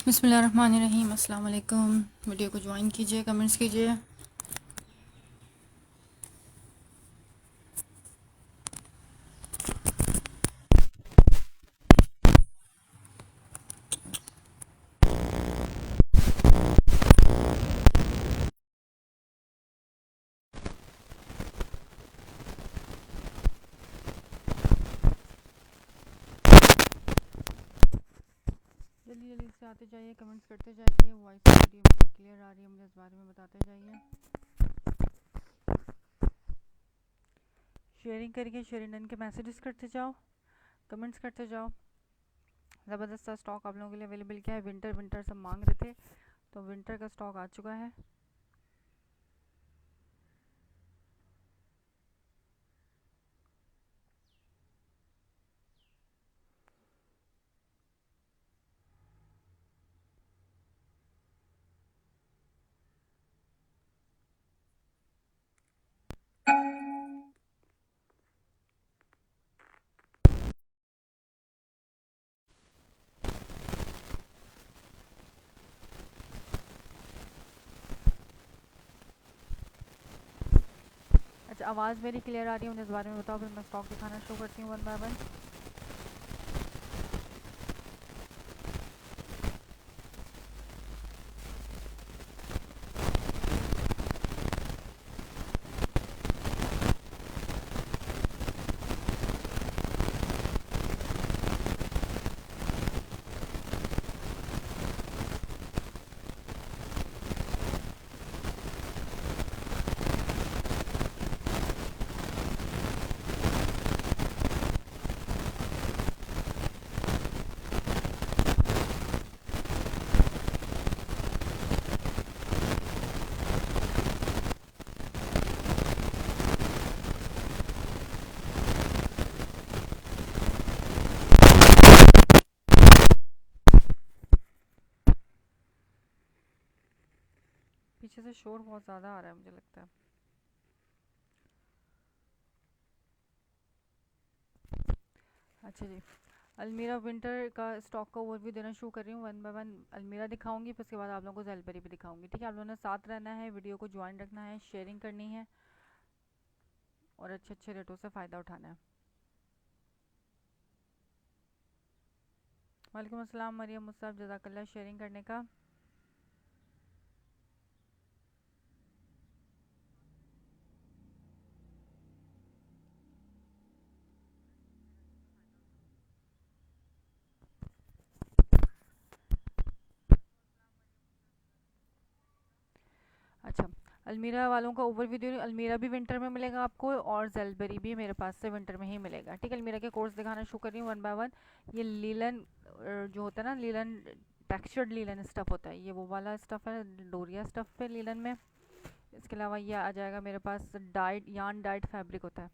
बिस्मिल्लाहिर्रहमानिर्रहीम। अस्सलाम वालेकुम। वीडियो को ज्वाइन कीजिए, कमेंट्स कीजिए। जल्दी जल्दी से आते जाइए, कमेंट्स करते जाइए। वॉइस वीडियो मुझे क्लियर आ रही है, मुझे इस बारे में बताते जाइए। शेयरिंग करके शेयरिंग के मैसेजेस करते जाओ, कमेंट्स करते जाओ। ज़बरदस्त सा स्टॉक आप लोगों के लिए अवेलेबल किया है। विंटर विंटर सब मांग रहे थे, तो विंटर का स्टॉक आ चुका है। अच्छा, आवाज़ मेरी क्लियर आ रही है, मुझे इस बारे में बताओ, फिर मैं स्टॉक दिखाना शुरू करती हूँ वन बाय वन। पीछे से शोर बहुत ज़्यादा आ रहा है, मुझे लगता है। अच्छा जी, अलमीरा विंटर का स्टॉक का ओवरव्यू देना शुरू कर रही हूँ। वन बाय वन अलमीरा दिखाऊंगी, फिर उसके बाद आप लोगों को ज़ेलबरी भी दिखाऊंगी। ठीक है, आप लोगों ने साथ रहना है, वीडियो को ज्वाइन रखना है, शेयरिंग करनी है और अच्छे अच्छे रेटों से फ़ायदा उठाना है। वालेकुम अस्सलाम मरियम मुस्ताफ, जज़ाकल्लाह शेयरिंग करने का। अच्छा, अलमीरा वालों का ओवरव्यू दे रही हूँ। अलमीरा भी विंटर में मिलेगा आपको और जेलबरी भी मेरे पास से विंटर में ही मिलेगा। ठीक है, अलमीरा के कोर्स दिखाना शुरू कर रही हूँ वन बाय वन। ये लीलन जो होता है ना, लीलन टेक्सचर्ड लीलन स्टफ़ होता है, ये वो वाला स्टफ़ है, डोरिया स्टफ़ है लीलन में। इसके अलावा ये आ जाएगा मेरे पास डाइड यान डाइड फैब्रिक होता है।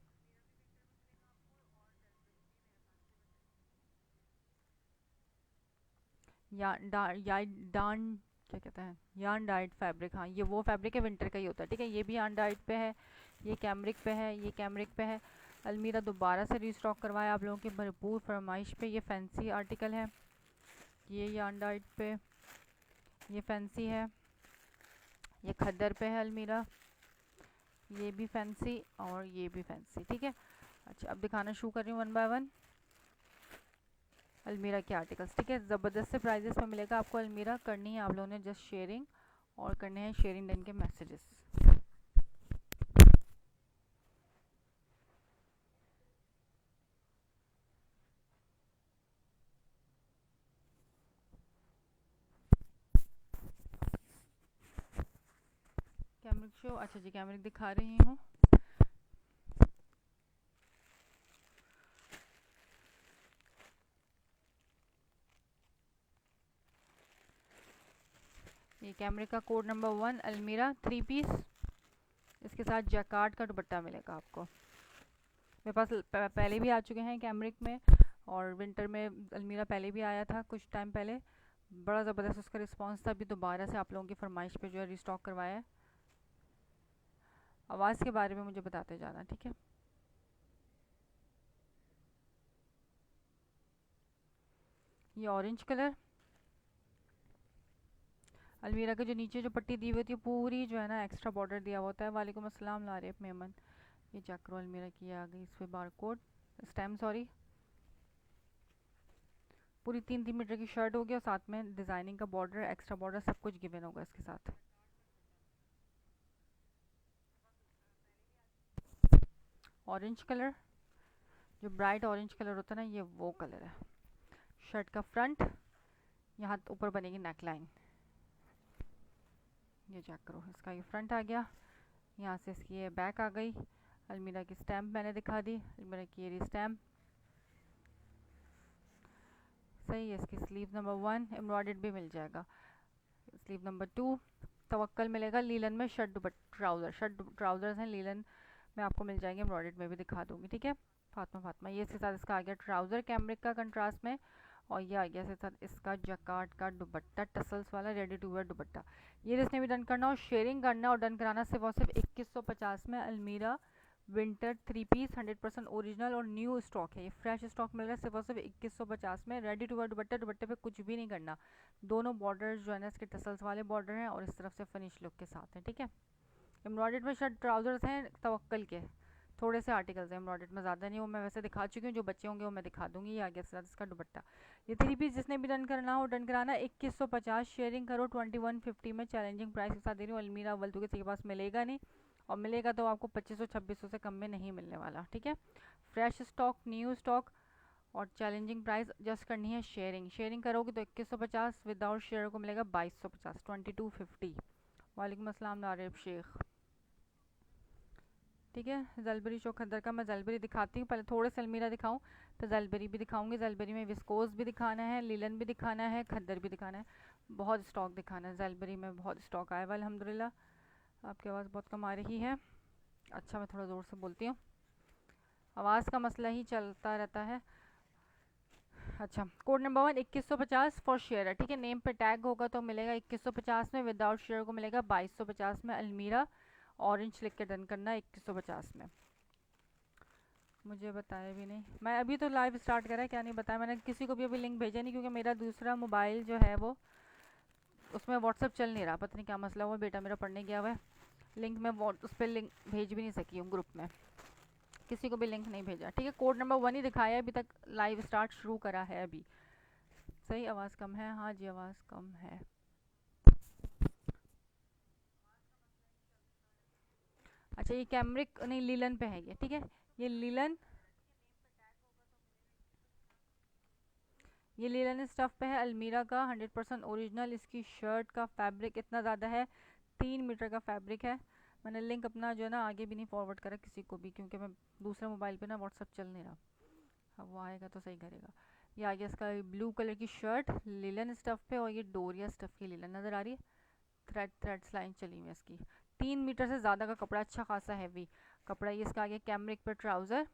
या डा या डान क्या कहते हैं, यान डाइट फैब्रिक। हाँ, ये वो फैब्रिक है, विंटर का ही होता है। ठीक है, ये भी यान डाइट पे है, ये कैमरिक पे है, ये कैमरिक पे है। अलमीरा दोबारा से रीस्टॉक करवाया आप लोगों की भरपूर फरमाइश पे। ये फैंसी आर्टिकल है, ये यान डाइट पे, ये फैंसी है, ये खद्दर पे है अलमीरा, ये भी फैंसी और ये भी फैंसी। ठीक है, अच्छा अब दिखाना शुरू कर रही हूँ वन बाय वन अलमीरा के आर्टिकल्स। ठीक है, ज़बरदस्त से प्राइजेस में मिलेगा आपको अलमीरा। करनी है आप लोगों ने जस्ट शेयरिंग और करने हैं शेयरिंग डन के मैसेजेस। कैमरिक शो, अच्छा जी कैमरिक दिखा रही हूँ। ये कैमरिक का कोड नंबर 1 अलमीरा 3 पीस, इसके साथ जैकार्ड का दुपट्टा मिलेगा आपको। मेरे पास पहले भी आ चुके हैं कैमरिक में, और विंटर में अलमीरा पहले भी आया था कुछ टाइम पहले। बड़ा ज़बरदस्त उसका रिस्पांस था। अभी दोबारा से आप लोगों की फरमाइश पे जो है रिस्टॉक करवाया है। आवाज़ के बारे में मुझे बताते जाना, ठीक है। ये ऑरेंज कलर, अलमीरा के जो नीचे जो पट्टी दी हुई होती है पूरी जो है ना एक्स्ट्रा बॉर्डर दिया हुआ होता है। वालेकुम अस्सलाम लारिफ मेमन। ये चेक करो अलमीरा की आ गई, इस पर बार कोड स्टैम सॉरी। पूरी 3-3 मीटर की शर्ट होगी और साथ में डिज़ाइनिंग का बॉर्डर, एक्स्ट्रा बॉर्डर, सब कुछ गिवन होगा इसके साथ। ऑरेंज कलर, जो ब्राइट ऑरेंज कलर होता है ना, ये वो कलर है। शर्ट का फ्रंट, यहाँ ऊपर बनेगी नेक लाइन। ये चेक करो, इसका ये फ्रंट आ गया, यहाँ से इसकी ये बैक आ गई। अलमीरा की स्टैम्प मैंने दिखा दी, अलमीरा की ये स्टैम्प सही है। इसकी स्लीव नंबर 1 एम्ब्रॉयडर्ड भी मिल जाएगा। स्लीव नंबर 2 तवक्कल मिलेगा लीलन में। शर्ट ट्राउज़र, शर्ट ट्राउज़र्स हैं लीलन में, आपको मिल जाएंगे, एम्ब्रॉयडर्ड में भी दिखा दूंगी, ठीक है। फातिमा ये इसके साथ इसका आ गया ट्राउज़र कैमरिक का कंट्रास्ट में, और ये आ गया इसके साथ इसका जकार्ड का दुपट्टा, टसल्स वाला रेडी टू वेयर दुपट्टा। ये जिसने भी डन करना हो, शेयरिंग करना और डन कराना सिर्फ और सिर्फ 2150 में। अलमीरा विंटर 3 पीस 100% ओरिजिनल और न्यू स्टॉक है, ये फ्रेश स्टॉक मिल रहा है सिर्फ और सिर्फ 2150 में। रेडी टू वेयर दुपट्टा, दुपट्टे पे कुछ भी नहीं करना। दोनों बॉर्डर जो है ना इसके टसल्स वाले बॉर्डर हैं और इस तरफ से फिनिश लुक के साथ हैं, ठीक है। एम्ब्रॉयडर्ड में शर्ट ट्राउजर्स हैं तवक्कल के, थोड़े से आर्टिकल्स हैं एम्ब्रॉयडर्ड में, ज़्यादा नहीं, वो मैं वैसे दिखा चुकी हूँ, जो बच्चे होंगे वो मैं दिखा दूंगी। ये आगे साथ इसका दुपट्टा। ये 3 पीस जिसने भी डन करना हो, डन कराना 2150, शेयरिंग करो 2150 में। चैलेंजिंग प्राइस के साथ दे रही हूँ। अलमीरा अव्वल तो किसी के पास मिलेगा नहीं, और मिलेगा तो आपको 2500-2600 से कम में नहीं मिलने वाला, ठीक है। फ्रेश स्टॉक, न्यू स्टॉक और चैलेंजिंग प्राइस। जस्ट करनी है शेयरिंग, शेयरिंग करोगे तो 2150, विदाउट शेयर को मिलेगा 2250, 2250। वालेकुम अस्सलाम नारिब शेख, ठीक है। जलबरी चौक खद्दर का मैं जलबरी दिखाती हूँ, पहले थोड़े से अलमीरा दिखाऊँ तो जलबरी भी दिखाऊंगी। जलबरी में विस्कोस भी दिखाना है, लीलन भी दिखाना है, खद्दर भी दिखाना है, बहुत स्टॉक दिखाना है। जलबरी में बहुत स्टॉक आया हुआ अल्हम्दुलिल्लाह। आपकी आवाज़ बहुत कम आ रही है। अच्छा मैं थोड़ा ज़ोर से बोलती हूँ, आवाज़ का मसला ही चलता रहता है। अच्छा, कोड नंबर 1 2150 फॉर शेयर है, ठीक है। नेम पे टैग होगा तो मिलेगा 2150 में, विदाउट शेयर को मिलेगा 2250 में। अलमीरा ऑरेंज लिख के डन करना 2150 में। मुझे बताया भी नहीं, मैं अभी तो लाइव स्टार्ट करा है, क्या नहीं बताया मैंने किसी को भी अभी लिंक भेजा नहीं, क्योंकि मेरा दूसरा मोबाइल जो है वो उसमें व्हाट्सअप चल नहीं रहा, पता नहीं क्या मसला हुआ, बेटा मेरा पढ़ने गया हुआ है। लिंक मैं उस पर लिंक भेज भी नहीं सकी हूँ ग्रुप में, किसी को भी लिंक नहीं भेजा, ठीक है। कोड नंबर 1 ही दिखाया है अभी तक, लाइव स्टार्ट शुरू करा है अभी। सही, आवाज़ कम है, हाँ जी आवाज़ कम है। अच्छा ये कैमरिक नहीं लीलन पे है ये, ठीक है। ये लीलन, ये लीलन स्टफ पे है अलमीरा का, 100% ओरिजिनल। इसकी शर्ट का फैब्रिक इतना ज़्यादा है, 3 मीटर का फैब्रिक है। मैंने लिंक अपना जो है ना आगे भी नहीं फॉरवर्ड करा किसी को भी, क्योंकि मैं दूसरे मोबाइल पे ना व्हाट्सअप चल नहीं रहा। अब वो आएगा तो सही करेगा। ये आ गया इसका ब्लू कलर की शर्ट लीलन स्टफ पे, और ये डोरिया स्टफ की लीलन नज़र आ रही है, थ्रेड्स लाइन चली हुई है इसकी। 3 मीटर से ज़्यादा का कपड़ा, अच्छा खासा हैवी कपड़ा। ये इसका आ गया कैमरिक पे ट्राउज़र,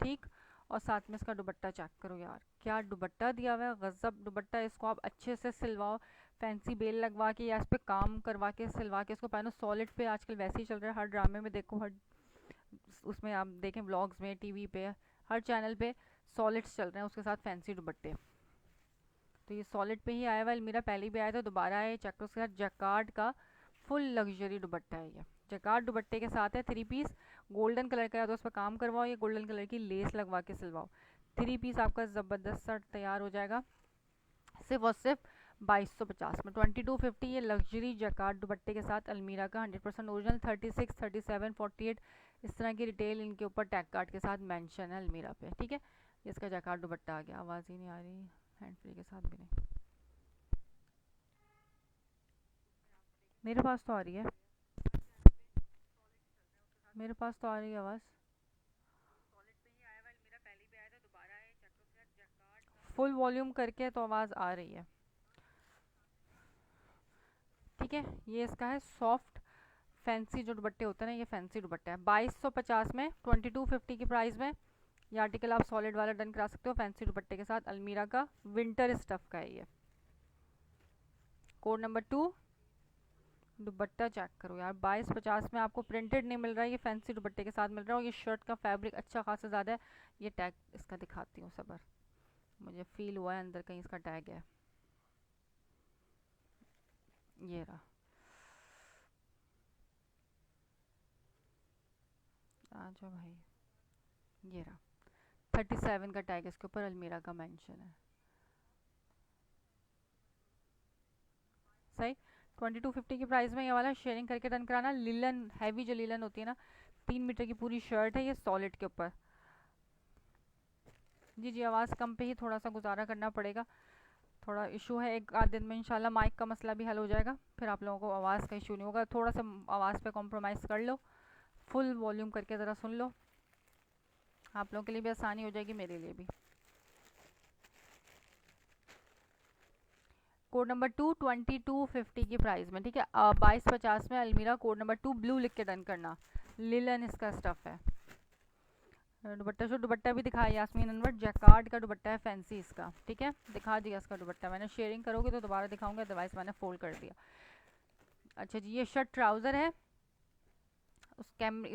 ठीक। और साथ में इसका दुपट्टा चेक करो यार, क्या दुपट्टा दिया हुआ है, गजब दुपट्टा। इसको आप अच्छे से सिलवाओ, फैंसी बेल लगवा के या इस पे काम करवा के सिलवा के इसको पहनो। सॉलिड पे आजकल वैसे ही चल रहा है, हर ड्रामे में देखो, हर उसमें आप देखें व्लॉग्स में, टीवी पे, हर चैनल पे सॉलिड्स चल रहे हैं, उसके साथ फैंसी दुपट्टे। तो ये सॉलिड पे ही आया हुआ है, मेरा पहले भी आया था, दोबारा आया चेक करो। उसके साथ जकार्ड का फुल लग्जरी दुपट्टा है, ये जकार्ड दुपट्टे के साथ है। 3 पीस गोल्डन कलर का है तो उस पर काम करवाओ, ये गोल्डन कलर की लेस लगवा के सिलवाओ। 3 पीस आपका ज़बरदस्त सा तैयार हो जाएगा सिर्फ और सिर्फ 2250 में। 2250 ये लग्जरी जकार्ड दुपट्टे के साथ अलमीरा का 100% ओरिजिनल। 36, 37, 48 इस तरह की डिटेल इनके ऊपर टैग कार्ड के साथ मेंशन है अलमीरा पे, ठीक है। इसका जकार्ड दुपट्टा आ गया, आवाज़ ही नहीं आ रही, हैंड फ्री के साथ भी नहीं। मेरे पास तो आ रही है, मेरे पास तो आ रही है आवाज़। फुल वॉल्यूम करके तो आवाज़ आ रही है, ठीक है। ये इसका है सॉफ्ट फैंसी जो दुपट्टे होते हैं ना, ये फैंसी दुपट्टा है 2250 में, 2250 की प्राइस में। ये आर्टिकल आप सॉलिड वाला डन करा सकते हो फैंसी दुपट्टे के साथ। अलमीरा का विंटर स्टफ का है ये। कोड नंबर 2, दुपट्टा चेक करो यार, 2250 में आपको प्रिंटेड नहीं मिल रहा है, ये फैंसी दुपट्टे के साथ मिल रहा है। और ये शर्ट का फैब्रिक अच्छा खासा ज़्यादा है। ये टैग इसका दिखाती हूँ सबर, मुझे फील हुआ है अंदर कहीं इसका टैग है। ये रहा, आ जाओ भाई, ये रहा 37 का टैग इसके ऊपर अलमीरा का मेंशन है। सही। 2250 की प्राइस में ये वाला शेयरिंग करके डन कराना। लिलन हैवी जो लिलन होती है ना, 3 मीटर की पूरी शर्ट है ये सॉलिड के ऊपर। जी जी, आवाज़ कम पे ही थोड़ा सा गुजारा करना पड़ेगा, थोड़ा इशू है। एक आध दिन में इंशाल्लाह माइक का मसला भी हल हो जाएगा, फिर आप लोगों को आवाज़ का इशू नहीं होगा। थोड़ा सा आवाज़ पे कॉम्प्रोमाइज़ कर लो, फुल वॉल्यूम करके ज़रा सुन लो, आप लोगों के लिए भी आसानी हो जाएगी, मेरे लिए भी। कोड नंबर 2250 की प्राइस में, ठीक है, 2250 में अलमीरा कोड नंबर 2 ब्लू लिख के डन करना। लिलन इसका स्टफ है। दुपट्टा शो दुपट्टा भी दिखाया यास्मीन अनवर, जैकार्ड का दुपट्टा है फैंसी इसका, ठीक है, दिखा दिया इसका दुपट्टा मैंने। शेयरिंग करोगे तो दोबारा दिखाऊंगा, अदरवाइज मैंने फोल्ड कर दिया। अच्छा जी, ये शर्ट ट्राउज़र है, उस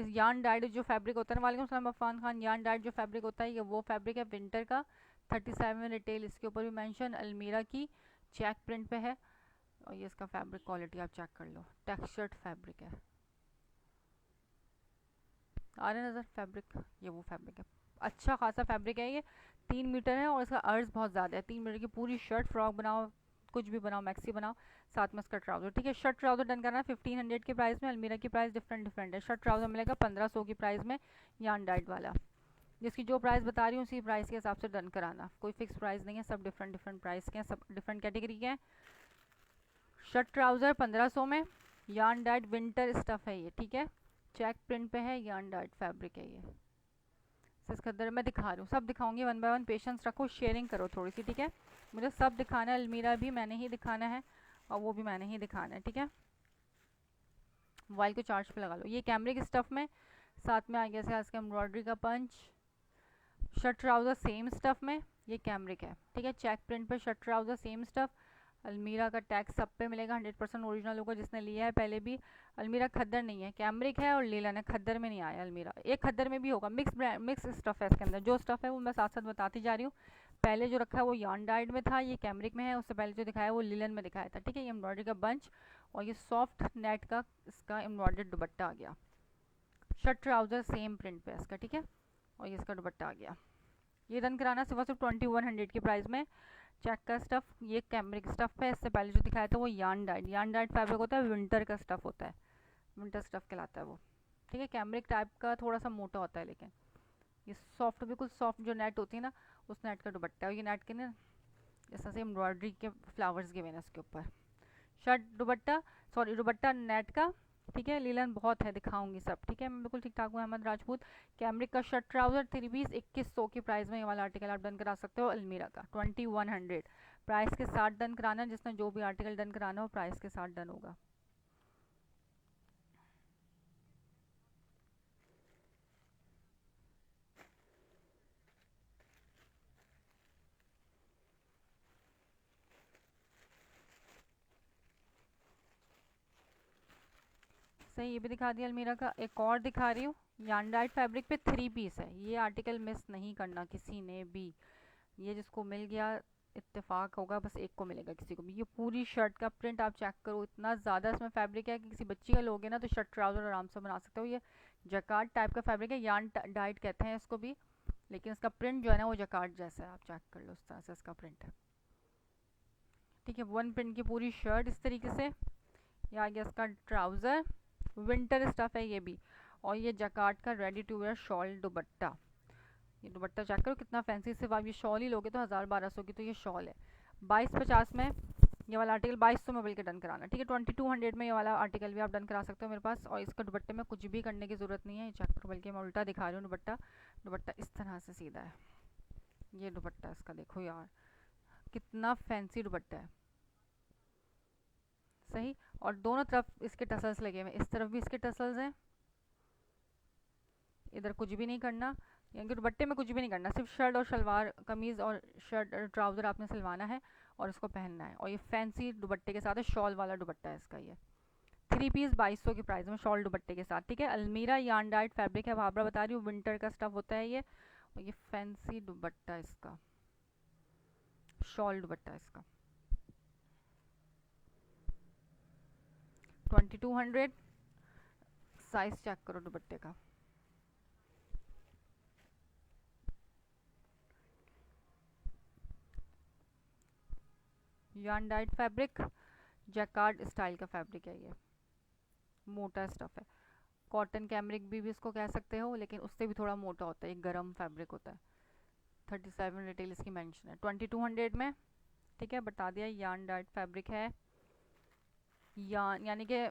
यान डाइड जो फैब्रिक होता है, वालेकुम सलाम अफान खान, यान डाइड जो फैब्रिक होता है ये वो फैब्रिक है विंटर का। 37 रिटेल, इसके ऊपर भी मेंशन अलमीरा की चेक प्रिंट पे है। और ये इसका फैब्रिक क्वालिटी आप चेक कर लो, टेक्सचर्ड फैब्रिक है। आ रहा है नज़र फैब्रिक, ये वो फैब्रिक है, अच्छा खासा फैब्रिक है ये। 3 मीटर है और इसका अर्ज बहुत ज़्यादा है। 3 मीटर की पूरी शर्ट, फ्रॉक बनाओ, कुछ भी बनाओ, मैक्सी बनाओ, साथ में इसका ट्राउज़र, ठीक है। शर्ट ट्राउज़र डन करना है 1500 की प्राइस में। अलमीरा की प्राइस डिफरेंट डिफरेंट है। शर्ट ट्राउज़र मिलेगा 1500 की प्राइस में, यान डाइट वाला। जिसकी जो प्राइस बता रही हूँ उसी प्राइस के हिसाब से डन कराना, कोई फिक्स प्राइस नहीं है, सब डिफरेंट डिफरेंट प्राइस के हैं, सब डिफरेंट कैटेगरी के हैं। शर्ट ट्राउज़र 1500 में, यान डाइट विंटर स्टफ है ये, ठीक है, चेक प्रिंट पे है, यान डाइट फैब्रिक है ये। इस खद्दर मैं दिखा रही हूँ, सब दिखाऊंगी वन बाय वन, पेशेंस रखो, शेयरिंग करो थोड़ी सी, ठीक है। मुझे सब दिखाना है, अलमीरा भी मैंने ही दिखाना है और वो भी मैंने ही दिखाना है, ठीक है। मोबाइल को चार्ज पे लगा लो। ये कैमरिक स्टफ में, साथ में आ गया से इसका एम्ब्रॉयडरी का पंच। शर्ट ट्राउज़र सेम स्टफ में, ये कैमरिक है, ठीक है, चेक प्रिंट पे शर्ट ट्राउज़र सेम स्टफ। अलमीरा का टैग सब पे मिलेगा, 100% ओरिजिनल होगा, जिसने लिया है पहले भी। अलमीरा खद्दर नहीं है, कैमरिक है और लीलन है, खद्दर में नहीं आया अलमीरा। एक खद्दर में भी होगा, मिक्स ब्रांड मिक्स स्टफ है इसके अंदर। जो स्टफ है वो मैं साथ साथ बताती जा रही हूँ। पहले जो रखा है वो यान डाइड में था, ये कैमरिक में है। उससे पहले जो दिखाया वो लिलन में दिखाया था, ठीक है। ये एम्ब्रॉयडरी का बंच और ये सॉफ्ट नेट का इसका एम्ब्रॉयडर्ड दुपट्टा आ गया। शर्ट ट्राउज़र सेम प्रिंट पे इसका, ठीक है, और ये इसका दुपट्टा आ गया। ये रन कराना सिर्फ 2100 की प्राइस में। चेक का स्टफ, ये कैमरिक स्टफ है। इससे पहले जो दिखाया था वो यान डाइड, यान डाइड फैब्रिक होता है, विंटर का स्टफ होता है, विंटर स्टफ कहलाता है वो, ठीक है। कैमरिक टाइप का थोड़ा सा मोटा होता है, लेकिन ये सॉफ्ट, बिल्कुल सॉफ्ट जो नेट होती है ना, उस नेट का दुपट्टा है। ये नेट के ना जैसा से एम्ब्रॉयडरी के फ्लावर्स गिवे हैं इसके ऊपर। शर्ट दुपट्टा, सॉरी दुपट्टा नेट का, ठीक है। लीलन बहुत है, दिखाऊंगी सब, ठीक है, मैं बिल्कुल ठीक ठाक हूँ। अहमद राजपूत, कैमरिक का शर्ट ट्राउजर 3 पीस 2100 की प्राइस में ये वाला आर्टिकल आप डन करा सकते हो। अलमीरा का 2100 प्राइस के साथ डन कराना, जिसने जो भी आर्टिकल डन कराना हो प्राइस के साथ डन होगा। सही, ये भी दिखा दिया अलमीरा का। एक और दिखा रही हूँ, यानडाइट फैब्रिक पे 3 पीस है। ये आर्टिकल मिस नहीं करना किसी ने भी, ये जिसको मिल गया इत्तेफाक होगा, बस एक को मिलेगा किसी को भी। ये पूरी शर्ट का प्रिंट आप चेक करो, इतना ज़्यादा इसमें फैब्रिक है कि किसी बच्ची का लोगे ना तो शर्ट ट्राउज़र आराम से बना सकते हो। ये जकार्ड टाइप का फैब्रिक है, यान डाइट कहते हैं इसको भी, लेकिन इसका प्रिंट जो है ना वो जकार्ड जैसा है, आप चेक कर लो, इस तरह से इसका प्रिंट है, ठीक है। वन प्रिंट की पूरी शर्ट इस तरीके से। ये आ गया इसका ट्राउज़र, विंटर स्टफ है ये भी। और ये जकार्ड का ready to wear shawl dupatta, ये दुपट्टा चेक करो कितना फैंसी। सिर्फ आप ये शॉल ही लोगे तो 1000-1200 की तो ये शॉल है। 2250 में ये वाला आर्टिकल, 2200 में बल्कि डन कराना, ठीक है। 2200 में ये वाला आर्टिकल भी आप डन करा सकते हो मेरे पास। और इसका दुपट्टे में कुछ भी करने की ज़रूरत नहीं है, चेक करो, बल्कि मैं उल्टा दिखा रही हूँ। दुपट्टा, दुपट्टा इस तरह से सीधा है, ये दुपट्टा इसका देखो यार, कितना फैंसी दुपट्टा है। सही, और दोनों तरफ इसके टसल्स लगे हुए हैं, इस तरफ भी इसके टसल्स हैं, इधर कुछ भी नहीं करना, यानी कि दुपट्टे में कुछ भी नहीं करना, सिर्फ शर्ट और शलवार, कमीज़ और शर्ट ट्राउज़र आपने सिलवाना है और इसको पहनना है। और ये फैंसी दुपट्टे के साथ है, शॉल वाला दुपट्टा है इसका। ये 3 पीस 2200 की प्राइस में शॉल दुपट्टे के साथ, ठीक है। अलमीरा यान डाइट फैब्रिक है, भाबरा बता रही हूँ, विंटर का स्टफ होता है ये। और ये फैंसी दुपट्टा इसका, शॉल दुपट्टा इसका। 2200। साइज चेक करो दुपट्टे का। Yarn dyed fabric, jacquard style का फैब्रिक है ये, मोटा स्टफ है। कॉटन कैमरिक भी इसको कह सकते हो, लेकिन उससे भी थोड़ा मोटा होता है, एक गर्म फैब्रिक होता है। 37 रिटेल इसकी मेंशन है, 2200 में। ठीक है, बता दिया। यार्न डाइड फैब्रिक है, यानी कि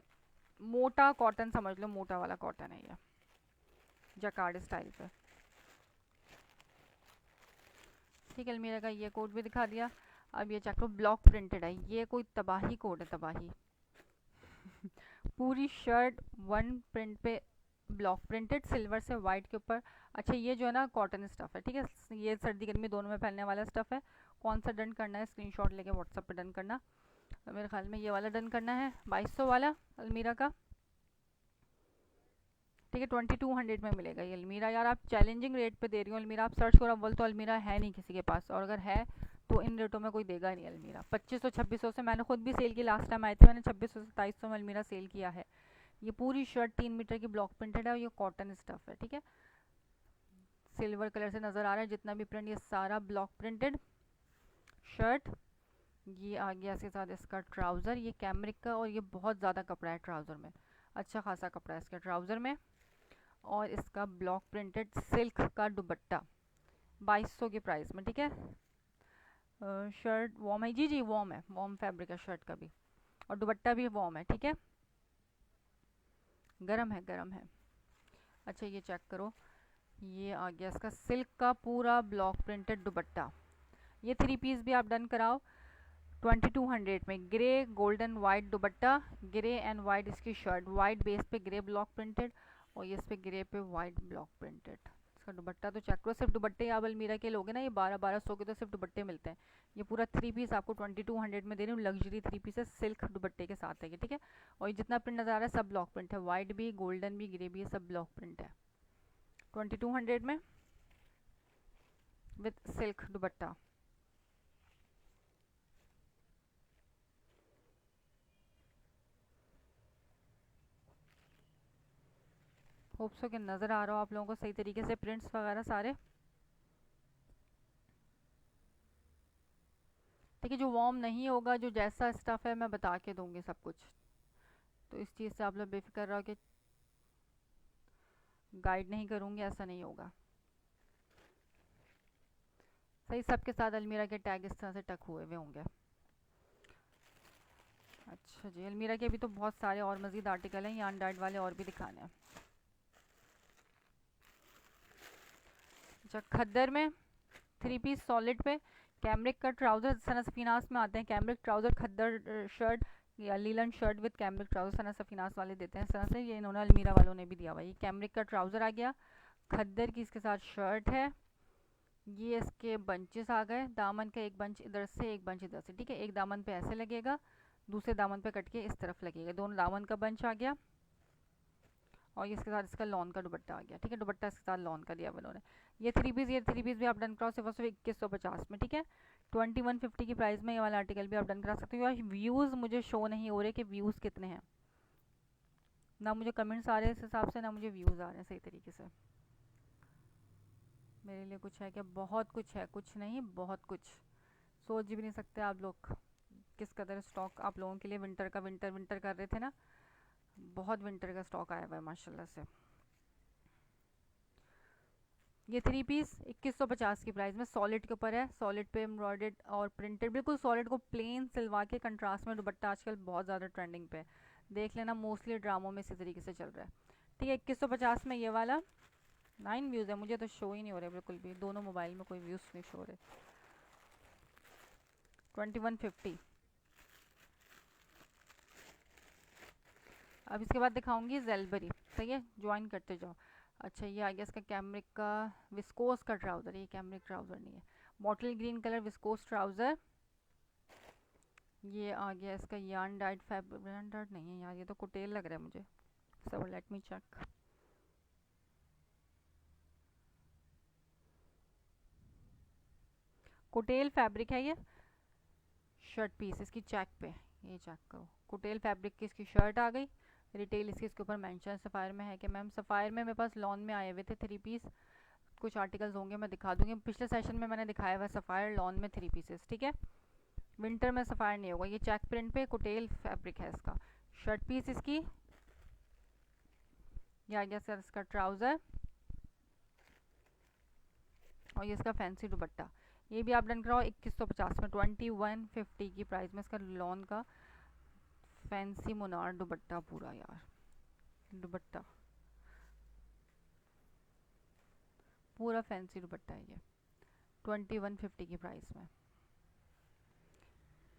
मोटा कॉटन समझ लो, मोटा वाला कॉटन है ये, जैकार्ड स्टाइल पे। ठीक है, अलमीरा का ये कोड भी दिखा दिया। अब ये चेक लो, ब्लॉक प्रिंटेड है, ये कोई तबाही कोड है, तबाही। पूरी शर्ट वन प्रिंट पे ब्लॉक प्रिंटेड, सिल्वर से वाइट के ऊपर। अच्छा, ये जो है ना कॉटन स्टफ है, ठीक है, ये सर्दी गर्मी दोनों में पहनने वाला स्टफ है। कौन सा डन करना है, स्क्रीनशॉट लेके व्हाट्सएप पे डन करना। तो मेरे ख्याल में ये वाला डन करना है, 2200 वाला अलमीरा का। ठीक है, 2200 में मिलेगा ये अलमीरा। यार आप चैलेंजिंग रेट पे दे रही हो अलमीरा, आप सर्च करो, अव्वल तो अलमीरा है नहीं किसी के पास, और अगर है तो इन रेटों में कोई देगा नहीं अलमीरा। 2500-2600 से मैंने खुद भी सेल की, लास्ट टाइम आई थी मैंने 2600-2700 में अलमीरा सेल किया है। ये पूरी शर्ट 3 मीटर की ब्लॉक प्रिंटेड है और ये कॉटन स्टफ है। ठीक है, सिल्वर कलर से नज़र आ रहा है जितना भी प्रिंट, ये सारा ब्लॉक प्रिंटेड शर्ट। ये आ गया इसके साथ इसका ट्राउज़र, ये कैमरिक का, और ये बहुत ज़्यादा कपड़ा है ट्राउज़र में, अच्छा खासा कपड़ा है इसके ट्राउज़र में। और इसका ब्लॉक प्रिंटेड सिल्क का दुपट्टा 2200 के प्राइस में। ठीक है, शर्ट वॉर्म है, जी जी वॉर्म है, वॉर्म फैब्रिक है शर्ट का भी, और दुपट्टा भी वॉर्म है। ठीक है, गरम है, गरम है। अच्छा, ये चेक करो, ये आ गया इसका सिल्क का पूरा ब्लॉक प्रिंटेड दुपट्टा। ये 3 पीस भी आप डन कराओ 2200 में। Grey golden white dupatta, grey and white इसकी शर्ट, वाइट बेस पे ग्रे ब्लॉक प्रिंटेड, और ये इस पे ग्रे पे वाइट ब्लॉक प्रिंटेड। इसका दुपट्टा तो चेक करो, सिर्फ दुपट्टे आप अलमीरा के लोगे ना, ये 1200 के तो सिर्फ दुपट्टे मिलते हैं। ये पूरा 3 पीस आपको 2200 में दे रही हूँ, लग्जरी 3 पीस है, सिल्क दुपट्टे के साथ है ये। ठीक है, और ये जितना प्रिंट नज़र आ रहा है सब ब्लॉक प्रिंट है, वाइट भी, गोल्डन भी, ग्रे भी, सब ब्लॉक प्रिंट है 2200 में with silk dupatta. Hope so कि नज़र आ रहा हो आप लोगों को सही तरीके से प्रिंट्स वगैरह सारे। ठीक है, जो वार्म नहीं होगा, जो जैसा स्टफ है मैं बता के दूंगी सब कुछ, तो इस चीज़ से आप लोग बेफिक्र रहो कि गाइड नहीं करूंगी, ऐसा नहीं होगा। सही, सबके साथ अलमीरा के टैग इस तरह से टक हुए हुए होंगे। अच्छा जी, अलमीरा के अभी तो बहुत सारे और मज़ीद आर्टिकल हैं, यार्न डाइड वाले और भी दिखाने हैं। अच्छा, खद्दर में 3 पीस सॉलिड पे कैमरिक का ट्राउज़र, सना सफीनास में आते हैं कैमरिक ट्राउज़र, खद्दर शर्ट या linen shirt with cambric trouser, Sana Safinaz वाले देते हैं इस तरह से, ये इन्होंने अलमीरा वालों ने भी दिया हुआ है। ये कैमरिक का ट्राउज़र आ गया, खद्दर की इसके साथ शर्ट है, ये इसके बंचेस आ गए, दामन का एक बंच इधर से एक बंच इधर से। ठीक है, एक दामन पे ऐसे लगेगा, दूसरे दामन पे कट के इस तरफ लगेगा, दोनों दामन का बंच आ गया, और इसके साथ इसका लॉन का दुपट्टा आ गया। ठीक है, दुपट्टा इसके साथ लॉन का दिया उन्होंने। ये 3 पीस, ये 3 पीस भी आप डन कराओ सिर्फ 2150 में। ठीक है, 2150 की प्राइस में ये वाला आर्टिकल भी आप डन करा सकते हो। यार व्यूज़ मुझे शो नहीं हो रहे कि व्यूज़ कितने हैं, ना मुझे कमेंट्स आ रहे हैं इस हिसाब से, ना मुझे व्यूज़ आ रहे हैं सही तरीके से। मेरे लिए कुछ है क्या? बहुत कुछ है, कुछ नहीं बहुत कुछ, सोच भी नहीं सकते आप लोग किस कदर स्टॉक आप लोगों के लिए विंटर का, विंटर कर रहे थे ना, बहुत विंटर का स्टॉक आया हुआ है माशाल्लाह से। ये 3 पीस 2150 की प्राइस में सॉलिड के ऊपर है, सॉलिड पे एम्ब्रॉयडर्ड और प्रिंटेड, बिल्कुल सॉलिड को प्लेन सिलवा के कंट्रास्ट में दुपट्टा आजकल बहुत ज़्यादा ट्रेंडिंग पे है, देख लेना मोस्टली ड्रामों में इसी तरीके से चल रहा है। ठीक है, 2150 में ये वाला 9 व्यूज़ है, मुझे तो शो ही नहीं हो रहे बिल्कुल भी, दोनों मोबाइल में कोई व्यूज़ नहीं शो हो रहे। 2150। अब इसके बाद दिखाऊंगी जेलबरी, सही है, ज्वाइन करते जाओ। अच्छा, ये आ गया इसका कैमरिक का विस्कोस का ट्राउज़र, ये कैमरिक ट्राउज़र नहीं है, bottle green colour viscose trouser. ये आ गया इसका yarn dyed fabric, yarn dyed नहीं है यार, ये तो कुटेल लग रहा है मुझे, सो लेट मी चेक। कुटेल फैब्रिक है ये, शर्ट पीस इसकी चेक पे, ये चेक करो, कुटेल फैब्रिक की इसकी शर्ट आ गई, रिटेल इसकी इसके ऊपर मेंशन सफ़ायर में है कि मैम सफ़ायर में मेरे पास लॉन में आए हुए थे 3 पीस, कुछ आर्टिकल्स होंगे मैं दिखा दूंगी, पिछले सेशन में मैंने दिखाया हुआ सफ़ायर लॉन में 3 पीसेस, ठीक है। विंटर में सफ़ायर नहीं होगा। ये चेक प्रिंट पे कुटेल फैब्रिक है इसका, शर्ट पीस इसकी, ये आ गया सर इसका ट्राउज़र, और ये इसका फैंसी दुपट्टा। ये भी आप डन कराओ 2150 में, 2150 की प्राइस में इसका लॉन का फैंसी मुनार दुपट्टा पूरा यार, दुपट्टा पूरा फैंसी दुपट्टा है ये 2150 की प्राइस में,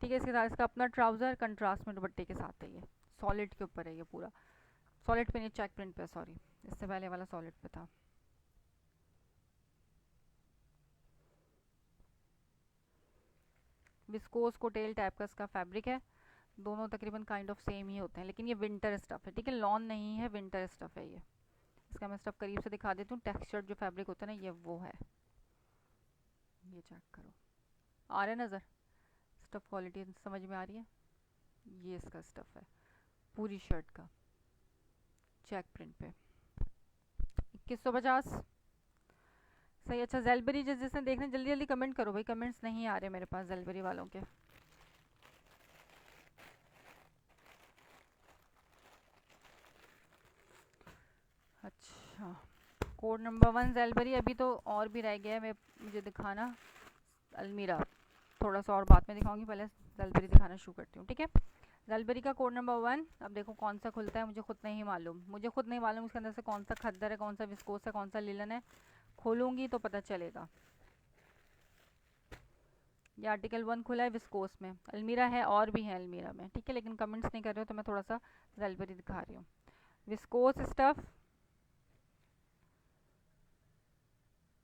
ठीक है। इसके साथ इसका अपना ट्राउज़र कंट्रास्ट में दुपट्टे के साथ है, ये सॉलिड के ऊपर है, ये पूरा सॉलिड पे नहीं चेक प्रिंट पे, सॉरी इससे पहले वाला सॉलिड पे था। विस्कोस कोटेल टाइप का इसका फैब्रिक है, दोनों तकरीबन काइंड ऑफ सेम ही होते हैं, लेकिन ये विंटर स्टफ़ है, ठीक है, लॉन नहीं है, विंटर स्टफ़ है ये। इसका मैं स्टफ़ करीब से दिखा देती हूँ, टेक्सचर जो फैब्रिक होता है ना ये वो है, ये चेक करो, आ रहा है नज़र, स्टफ़ क्वालिटी समझ में आ रही है, ये इसका स्टफ़ है पूरी शर्ट का चेक प्रिंट पे 2150 सही। अच्छा जेलबरी जिसने देखने जल्दी जल्दी कमेंट करो भाई, कमेंट्स नहीं आ रहे मेरे पास जेलबरी वालों के। अच्छा कोड नंबर 1 जेलबरी, अभी तो और भी रह गया है मैं मुझे दिखाना, अलमीरा थोड़ा सा और बाद में दिखाऊंगी, पहले जेलबरी दिखाना शुरू करती हूँ, ठीक है। जेलबरी का कोड नंबर 1, अब देखो कौन सा खुलता है, मुझे खुद नहीं मालूम, उसके अंदर से कौन सा खद्दर है, कौन सा विस्कोस है, कौन सा लिलन है, खोलूंगी तो पता चलेगा। ये आर्टिकल 1 खुला है विस्कोस में, अलमीरा है और भी है अलमीरा में, ठीक है, लेकिन कमेंट्स नहीं कर रहे हो तो मैं थोड़ा सा जेलबरी दिखा रही हूँ। विस्कोस स्टफ,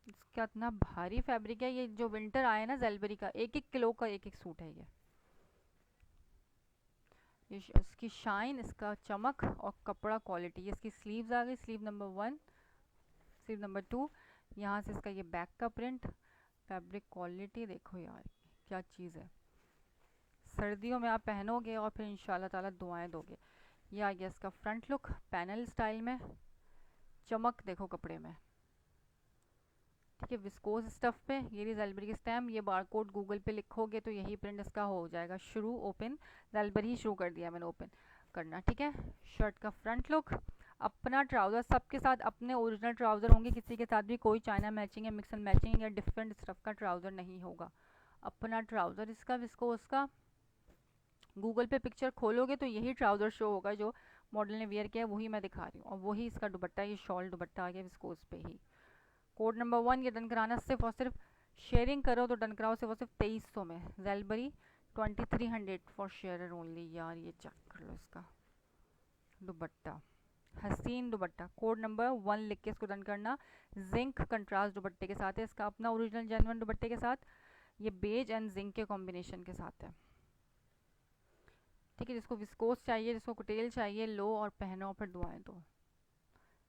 इसका इतना भारी फैब्रिक है, ये जो विंटर आया है ना जेलबरी का, 1-1 किलो का एक सूट है ये इसकी शाइन, इसका चमक और कपड़ा क्वालिटी। ये इसकी स्लीव्स आ गई, स्लीव नंबर 1, स्लीव नंबर 2, यहाँ से इसका ये बैक का प्रिंट, फैब्रिक क्वालिटी देखो यार क्या चीज़ है, सर्दियों में आप पहनोगे और फिर इंशाल्लाह ताला दुआएं दोगे। ये आ गया इसका फ्रंट लुक पैनल स्टाइल में, चमक देखो कपड़े में, ठीक है, विस्कोस स्टफ पे, ये रही जेलबरी की स्टैम्प, ये बारकोड गूगल पे लिखोगे तो यही प्रिंट इसका हो जाएगा शुरू, ओपन जेलबरी ही शुरू कर दिया मैंने ओपन करना, ठीक है। शर्ट का फ्रंट लुक, अपना ट्राउज़र, सबके साथ अपने ओरिजिनल ट्राउज़र होंगे, किसी के साथ भी कोई चाइना मैचिंग या मिक्स एंड मैचिंग या डिफरेंट स्टफ का ट्राउज़र नहीं होगा, अपना ट्राउज़र इसका विस्कोस का। गूगल पे पिक्चर खोलोगे तो यही ट्राउज़र शो होगा जो मॉडल ने वेयर किया है, वही मैं दिखा रही हूँ, और वही इसका दुपट्टा, ये शॉल दुपट्टा आ गया विस्कोस पे ही। कोड नंबर 1 ये डन कराना सिर्फ और सिर्फ, शेयरिंग करो तो डन कराओ सिर्फ और सिर्फ 2300 में, जेलबरी 2300 फॉर शेयर ओनली। यार ये चेक कर लो इसका दुपट्टा, हसीन दुपट्टा, कोड नंबर 1 लिख के इसको डन करना, जिंक कंट्रास्ट दुपट्टे के साथ है, इसका अपना ओरिजिनल जेन्युइन दुपट्टे के साथ, ये बेज एंड जिंक के कॉम्बिनेशन के साथ है, ठीक है। जिसको विस्कोस चाहिए, जिसको कुटेल चाहिए, लो और पहनो फिर दुआएं दो।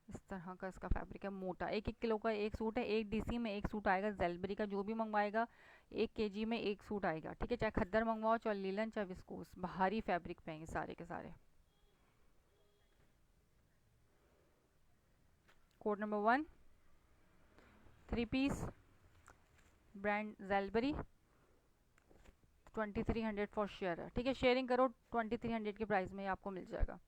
इस तरह का इसका फैब्रिक है, मोटा, 1-1 किलो का एक सूट है, एक डीसी में एक सूट आएगा जेलबरी का, जो भी मंगवाएगा 1 kg में एक सूट आएगा, ठीक है, चाहे खद्दर मंगवाओ, चाहे लीलन, चाहे विस्कोस, भारी फैब्रिक पे हैं सारे के सारे। कोड नंबर 1 3 पीस ब्रांड जेलबरी 2300 फॉर शेयर है, ठीक है, शेयरिंग करो 2300 की प्राइस में आपको मिल जाएगा।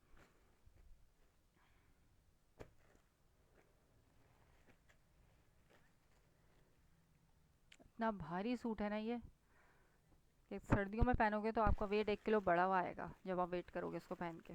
इतना भारी सूट है ना ये कि सर्दियों में पहनोगे तो आपका वेट 1 किलो बढ़ा हुआ आएगा जब आप वेट करोगे इसको पहन के।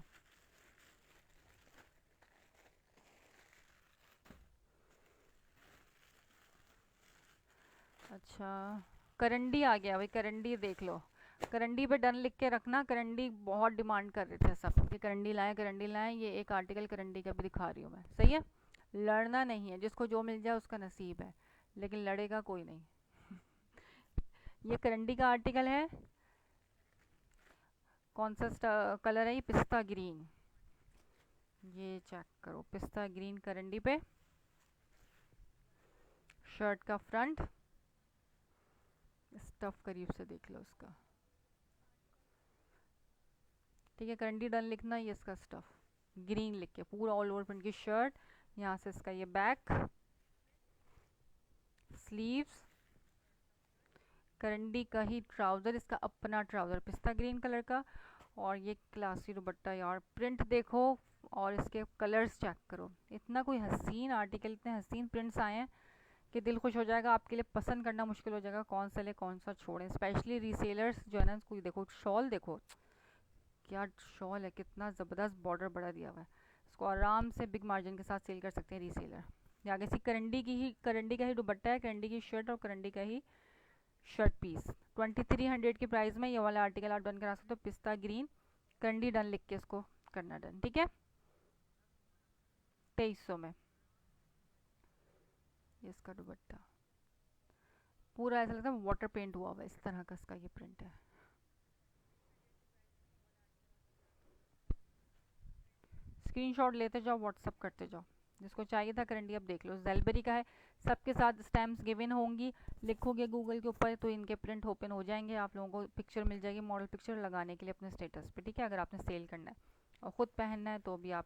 अच्छा करंडी आ गया भाई, करंडी देख लो, करंडी पे डन लिख के रखना, करंडी बहुत डिमांड कर रहे थे सब कि करंडी लाएं, ये एक आर्टिकल करंडी का भी दिखा रही हूँ मैं, सही है। लड़ना नहीं है, जिसको जो मिल जाए उसका नसीब है, लेकिन लड़ेगा कोई नहीं। ये करंडी का आर्टिकल है, कौन सा कलर है, ये पिस्ता ग्रीन, ये चेक करो पिस्ता ग्रीन करंडी पे, शर्ट का फ्रंट, स्टफ करीब से देख लो इसका, ठीक है, करंडी डन लिखना, ये इसका स्टफ ग्रीन लिख के पूरा ऑल ओवर प्रिंट की शर्ट, यहाँ से इसका ये बैक, स्लीव्स, करंडी का ही ट्राउजर, इसका अपना ट्राउजर पिस्ता ग्रीन कलर का, और ये क्लासी दुपट्टा। यार प्रिंट देखो और इसके कलर्स चेक करो, इतना कोई हसीन आर्टिकल, इतने हसीन प्रिंट्स आए हैं कि दिल खुश हो जाएगा। आपके लिए पसंद करना मुश्किल हो जाएगा कौन सा ले कौन सा छोड़ें। स्पेशली रीसेलर्स जो है ना, कोई देखो शॉल, देखो क्या शॉल है, कितना ज़बरदस्त बॉर्डर बड़ा दिया हुआ है, इसको आराम से बिग मार्जिन के साथ सेल कर सकते हैं रीसेलर। ये आगे सी करंडी का ही दुपट्टा है, करंडी की शर्ट और करंडी का ही शर्ट पीस। 2300 की प्राइस में ये वाला आर्टिकल आप डन करा सकते हो, पिस्ता ग्रीन करंडी डन लिख के इसको करना डन, ठीक है। 2300 में इसका दुपट्टा पूरा ऐसा लगता है वाटर पेंट हुआ हुआ, इस तरह का इसका ये प्रिंट है। स्क्रीनशॉट लेते जाओ, व्हाट्सअप करते जाओ, जिसको चाहिए था करंडी अब देख लो। जेलबेरी का है, सबके साथ स्टैम्प्स गिवन होंगी, लिखोगे गूगल के ऊपर तो इनके प्रिंट ओपन हो जाएंगे, आप लोगों को पिक्चर मिल जाएगी, मॉडल पिक्चर लगाने के लिए अपने स्टेटस पे, ठीक है। अगर आपने सेल करना है और ख़ुद पहनना है तो भी आप,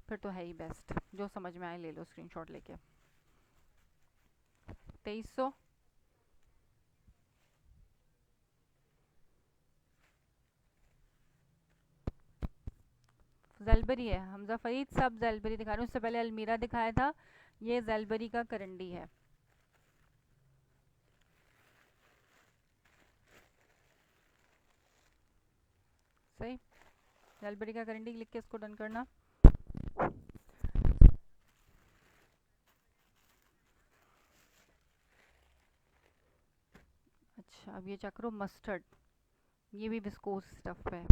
फिर तो है ही बेस्ट, जो समझ में आए ले लो स्क्रीनशॉट लेके। 2300 जेलबरी है, हमजा फरीद सब जेलबरी दिखा रहे हैं। उससे पहले अलमीरा दिखाया था, ये जेलबरी का करंडी है। सही, जेलबरी का करंडी लिख के इसको डन करना। अच्छा अब ये चेक करो, मस्टर्ड, ये भी विस्कोस स्टफ है।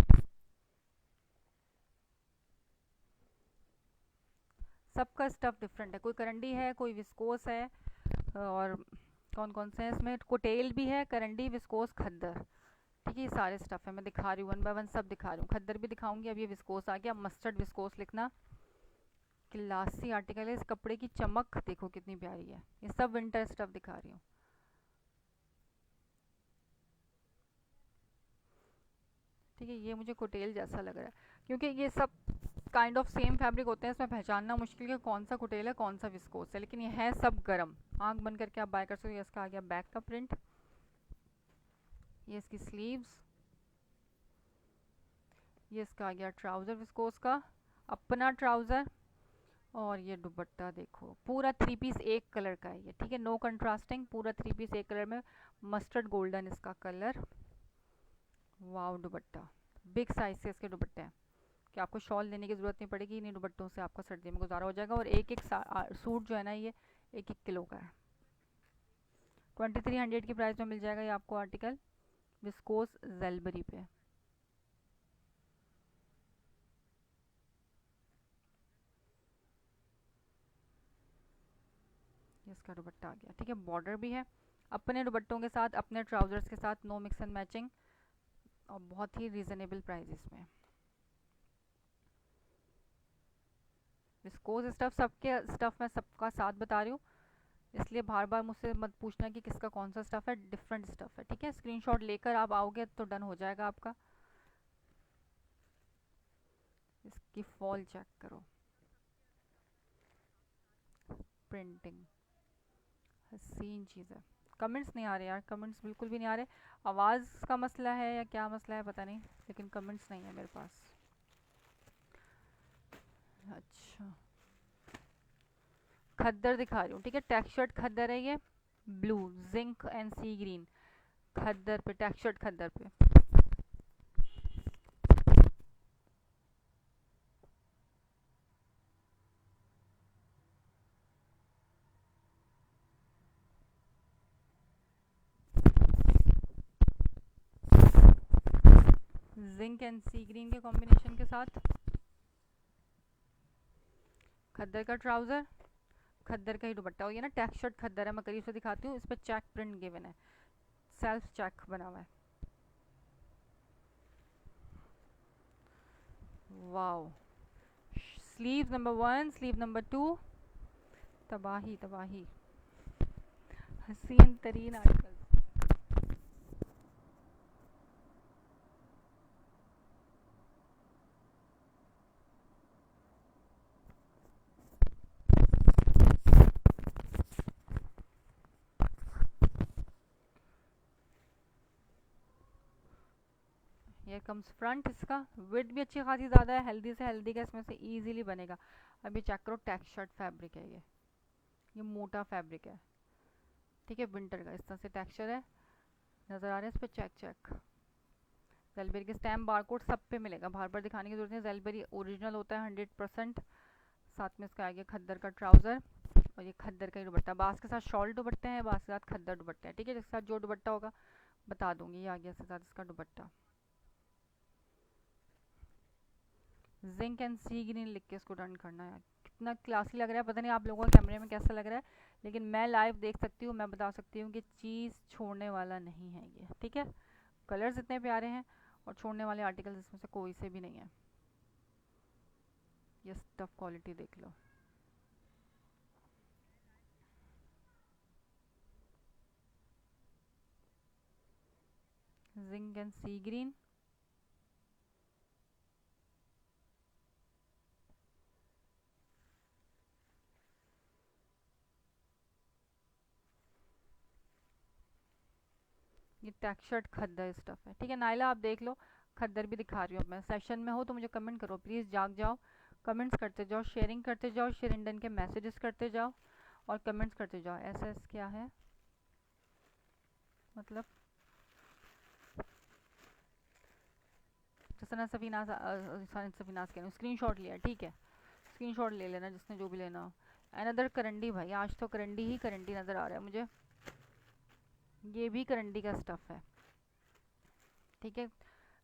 सबका स्टफ डिफरेंट है, कोई करंडी है, कोई विस्कोस है, और कौन कौन से हैं इसमें, कोटेल भी है, करंडी, विस्कोस, खद्दर, ठीक है। ये सारे स्टफ है, मैं दिखा रही हूँ वन बाय वन सब दिखा रही हूँ। खद्दर भी दिखाऊंगी, अब ये विस्कोस आ गया, मस्टर्ड विस्कोस लिखना। क्लासी आर्टिकल है, इस कपड़े की चमक देखो कितनी प्यारी है। ये सब विंटर स्टफ दिखा रही हूँ, ठीक है। ये मुझे कोटेल जैसा लग रहा है क्योंकि ये सब काइंड ऑफ सेम फैब्रिक होते हैं, इसमें पहचानना मुश्किल है कौन सा कोटेल है कौन सा विस्कोस है, लेकिन ये है सब गर्म। आंख बंद करके आप बाय कर सकते हो। इसका आ गया बैक का प्रिंट, ये इसकी स्लीव्स, ये इसका आ गया ट्राउज़र विस्कोस का अपना ट्राउज़र, और ये दुपट्टा देखो पूरा 3 पीस एक कलर का है ये, ठीक है। नो कंट्रास्टिंग, पूरा 3 पीस एक कलर में, मस्टर्ड गोल्डन इसका कलर। वाव दुपट्टा, बिग साइज से इसके दुपट्टे हैं कि आपको शॉल लेने की ज़रूरत नहीं पड़ेगी, इन्हीं दुपट्टों से आपका सर्दी में गुजारा हो जाएगा। और एक एक सूट जो है ना, ये 1-1 किलो का है। 2300 की प्राइस में मिल जाएगा ये आपको आर्टिकल, विस्कोस जेलबरी पे। इसका दुपट्टा आ गया, ठीक है। बॉर्डर भी है, अपने दुपट्टों के साथ, अपने ट्राउजर्स के साथ, नो मिक्स एंड मैचिंग, और बहुत ही रीजनेबल प्राइसेस में। विस्कोस स्टफ, सबके स्टफ मैं सबका साथ बता रही हूँ, इसलिए बार बार मुझसे मत पूछना कि किसका कौन सा स्टफ है, डिफरेंट स्टफ है, ठीक है। स्क्रीनशॉट लेकर आप आओगे तो डन हो जाएगा आपका। इसकी फॉल चेक करो, प्रिंटिंग हसीन चीज़ है। कमेंट्स नहीं आ रहे यार, कमेंट्स बिल्कुल भी नहीं आ रहे। आवाज़ का मसला है या क्या मसला है पता नहीं, लेकिन कमेंट्स नहीं है मेरे पास। अच्छा खद्दर दिखा रही हूँ, ठीक है। टेक्सचर्ड खद्दर है ये, blue zinc and sea green khaddar पे, टेक्सचर्ड खद्दर पे। जिंक एंड सी ग्रीन के कॉम्बिनेशन के साथ खद्दर का ट्राउजर, खद्दर का ही दुपट्टा। और ये ना टेक्सचर्ड खद्दर है, मैं करीब से दिखाती हूँ। इस पर चेक प्रिंट गिवन है, सेल्फ चेक बना हुआ है। Wow, sleeve number 1, sleeve number 2, तबाही तबाही, हसीन तरीन आर्टिकल। ये कम्स फ्रंट, इसका विड्थ भी अच्छी खासी ज़्यादा है, हेल्दी से हेल्दी का इसमें से इजीली बनेगा। अभी चेक करो, टेक्सचर्ड फैब्रिक है ये मोटा फैब्रिक है, ठीक है, विंटर का इस तरह से टेक्सचर है, नज़र आ रहा है इस पर, चेक जेलबेरी के स्टैम्प बारकोड सब पे मिलेगा, बार बार दिखाने की जरूरत नहीं, जेलबेरी ओरिजिनल होता है 100%। साथ में इसका आ गया खद्दर का ट्राउज़र और ये खद्दर का ही दुपट्टा, बास के साथ शॉल दुपट्टे हैं, बास के साथ खद्दर दुपट्टे हैं, ठीक है, जिसके साथ जो दुपट्टा होगा बता दूंगी। ये आ गया इसके साथ इसका dupatta, zinc and sea green लिख के इसको डन करना है। कितना क्लासी लग रहा है, पता नहीं आप लोगों को कैमरे में कैसा लग रहा है, लेकिन मैं लाइव देख सकती हूँ, मैं बता सकती हूँ कि चीज़ छोड़ने वाला नहीं है ये, ठीक है। कलर्स इतने प्यारे हैं और छोड़ने वाले आर्टिकल्स इसमें से कोई से भी नहीं है। ये स्टफ क्वालिटी देख लो, जिंक एंड सी ग्रीन, ये टेक्सचर्ड खद्दर स्टफ है, ठीक है। नायला आप देख लो, खद्दर भी दिखा रही हूँ मैं। सेशन में हो तो मुझे कमेंट करो प्लीज़, जाग जाओ, कमेंट्स करते जाओ, शेयरिंग करते जाओ, शेरिंडन के मैसेजेस करते जाओ और कमेंट्स करते जाओ। एसएस क्या है मतलब, सना सफीनास, सफीनास कह रही हूँ, स्क्रीनशॉट लिया, ठीक है, स्क्रीनशॉट ले लेना जिसने जो भी लेना हो। अनदर करंडी भाई, आज तो करंडी ही करंडी नज़र आ रहा है मुझे, ये भी करंडी का स्टफ है, ठीक है।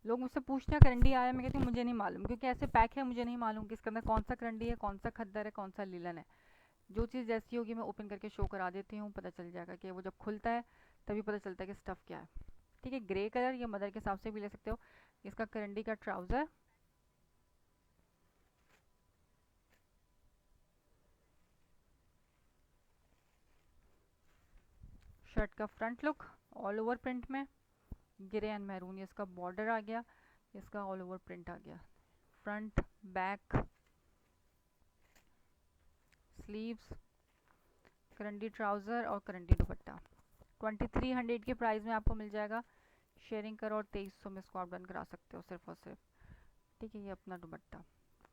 लोग मुझसे पूछते हैं करंडी आया, मैं कहती हूँ मुझे नहीं मालूम, क्योंकि ऐसे पैक है, मुझे नहीं मालूम कि इसके अंदर कौन सा करंडी है, कौन सा खद्दर है, कौन सा लीलन है। जो चीज़ जैसी होगी मैं ओपन करके शो करा देती हूँ, पता चल जाएगा कि वो जब खुलता है तभी पता चलता है कि स्टफ़ क्या है, ठीक है। ग्रे कलर, ये मदर के हिसाब से भी ले सकते हो। इसका करंडी का ट्राउज़र, शर्ट का front look all over print में, ग्रे एंड मैरून, ये इसका बॉर्डर आ गया, इसका ऑल ओवर प्रिंट आ गया, फ्रंट बैक स्लीव्स, करंडी ट्राउज़र और करंडी दुपट्टा। 2300 के प्राइस में आपको मिल जाएगा। शेयरिंग करो और 2300 में इसको आप डन करा सकते हो सिर्फ और सिर्फ, ठीक है। ये अपना दुपट्टा